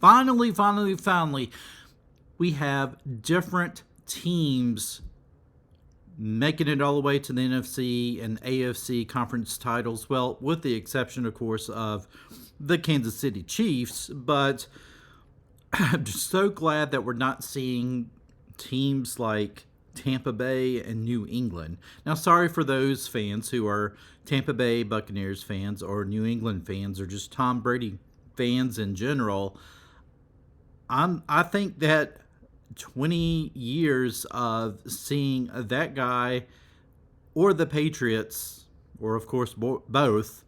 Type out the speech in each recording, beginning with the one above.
Finally, we have different teams making it all the way to the NFC and AFC conference titles. Well, with the exception, of course, of the Kansas City Chiefs. But I'm just so glad that we're not seeing teams like Tampa Bay and New England. Now, sorry for those fans who are Tampa Bay Buccaneers fans or New England fans or just Tom Brady fans in general. I think that 20 years of seeing that guy or the Patriots, or of course both,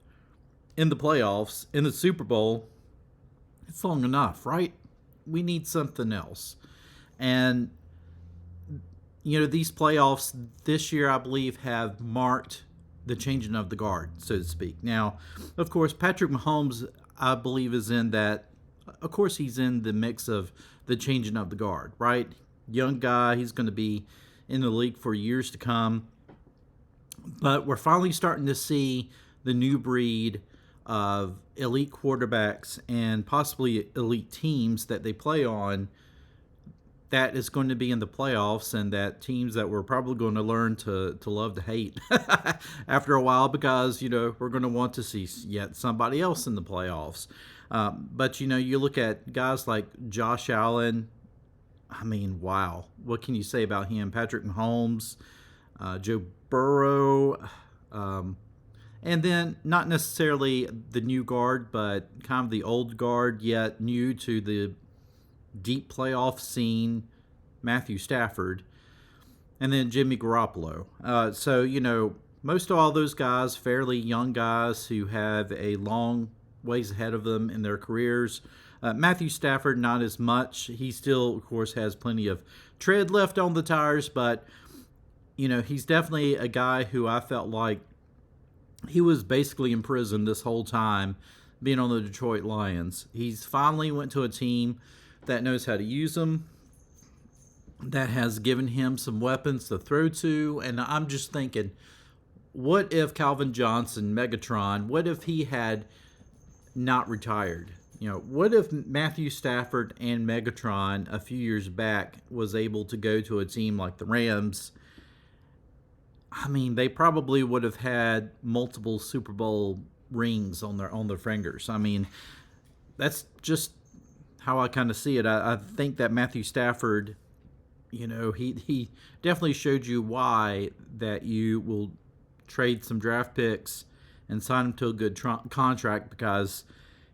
in the playoffs, in the Super Bowl, it's long enough, right? We need something else. And, these playoffs this year, I believe, have marked the changing of the guard, so to speak. Now, of course, Patrick Mahomes, I believe, is in that. Of course, he's in the mix of the changing of the guard, right? Young guy, he's going to be in the league for years to come. But we're finally starting to see the new breed of elite quarterbacks and possibly elite teams that they play on that is going to be in the playoffs, and that teams that we're probably going to learn to love to hate after a while, because, we're going to want to see yet somebody else in the playoffs. But, you look at guys like Josh Allen. I mean, wow. What can you say about him? Patrick Mahomes, Joe Burrow, and then not necessarily the new guard, but kind of the old guard, yet new to the deep playoff scene, Matthew Stafford, and then Jimmy Garoppolo. So, most of all those guys, fairly young guys who have a long ways ahead of them in their careers. Matthew Stafford, not as much. He still, of course, has plenty of tread left on the tires, but, he's definitely a guy who I felt like he was basically in prison this whole time being on the Detroit Lions. He's finally went to a team that knows how to use them, that has given him some weapons to throw to. And I'm just thinking, what if Calvin Johnson, Megatron, what if he had not retired? What if Matthew Stafford and Megatron a few years back was able to go to a team like the Rams? I mean, they probably would have had multiple Super Bowl rings on their fingers. I mean, that's just how I kind of see it. I think that Matthew Stafford, he definitely showed you why that you will trade some draft picks and sign him to a good contract, because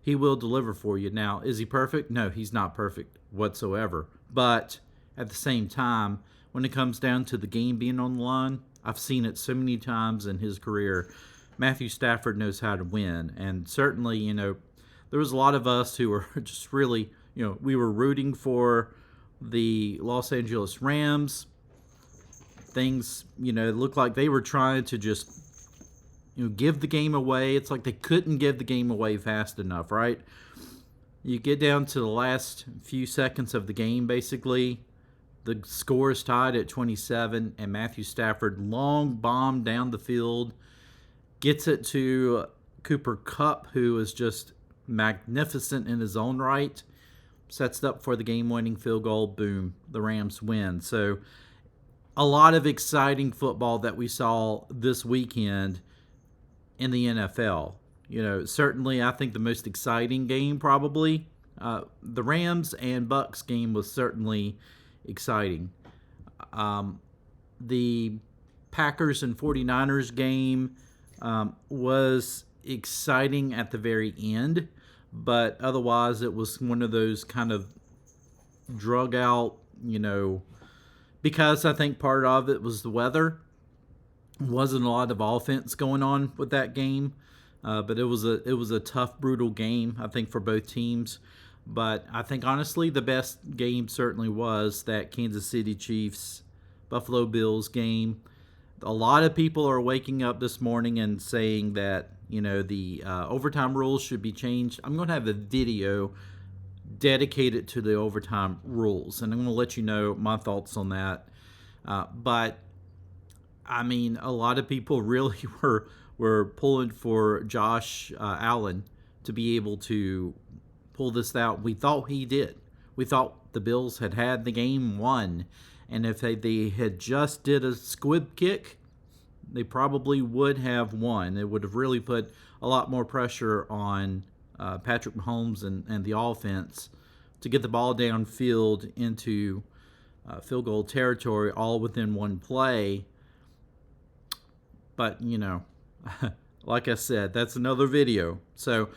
he will deliver for you. Now, is he perfect? No, he's not perfect whatsoever. But at the same time, when it comes down to the game being on the line, I've seen it so many times in his career. Matthew Stafford knows how to win. And certainly, there was a lot of us who were just really, we were rooting for the Los Angeles Rams. Things, looked like they were trying to just, give the game away. It's like they couldn't give the game away fast enough, right? You get down to the last few seconds of the game, basically. The score is tied at 27, and Matthew Stafford long bomb down the field, gets it to Cooper Kupp, who is just magnificent in his own right, sets it up for the game-winning field goal. Boom, the Rams win. So a lot of exciting football that we saw this weekend in the NFL. Certainly I think the most exciting game probably, the Rams and Bucks game was certainly exciting. The Packers and 49ers game was exciting at the very end, but otherwise it was one of those kind of drug out, because I think part of it was the weather. Wasn't a lot of offense going on with that game, but it was a tough, brutal game, I think, for both teams. But I think, honestly, the best game certainly was that Kansas City Chiefs Buffalo Bills game. A lot of people are waking up this morning and saying that the overtime rules should be changed. I'm going to have a video dedicated to the overtime rules, and I'm going to let you know my thoughts on that. But I mean, a lot of people really were pulling for Josh Allen to be able to pull this out. We thought he did. We thought the Bills had the game won. And if they had just did a squib kick, they probably would have won. It would have really put a lot more pressure on Patrick Mahomes and the offense to get the ball downfield into field goal territory all within one play. But, like I said, that's another video. So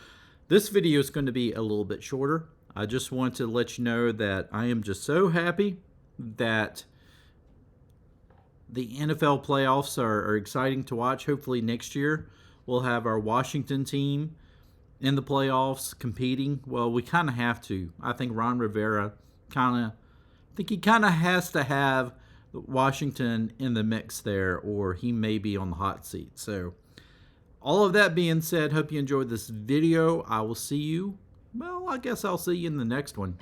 this video is going to be a little bit shorter. I just want to let you know that I am just so happy that the NFL playoffs are exciting to watch. Hopefully next year we'll have our Washington team in the playoffs competing. Well, we kind of have to. I think Ron Rivera kind of has to have Washington in the mix there, or he may be on the hot seat. So all of that being said, hope you enjoyed this video. I will see you. Well, I guess I'll see you in the next one.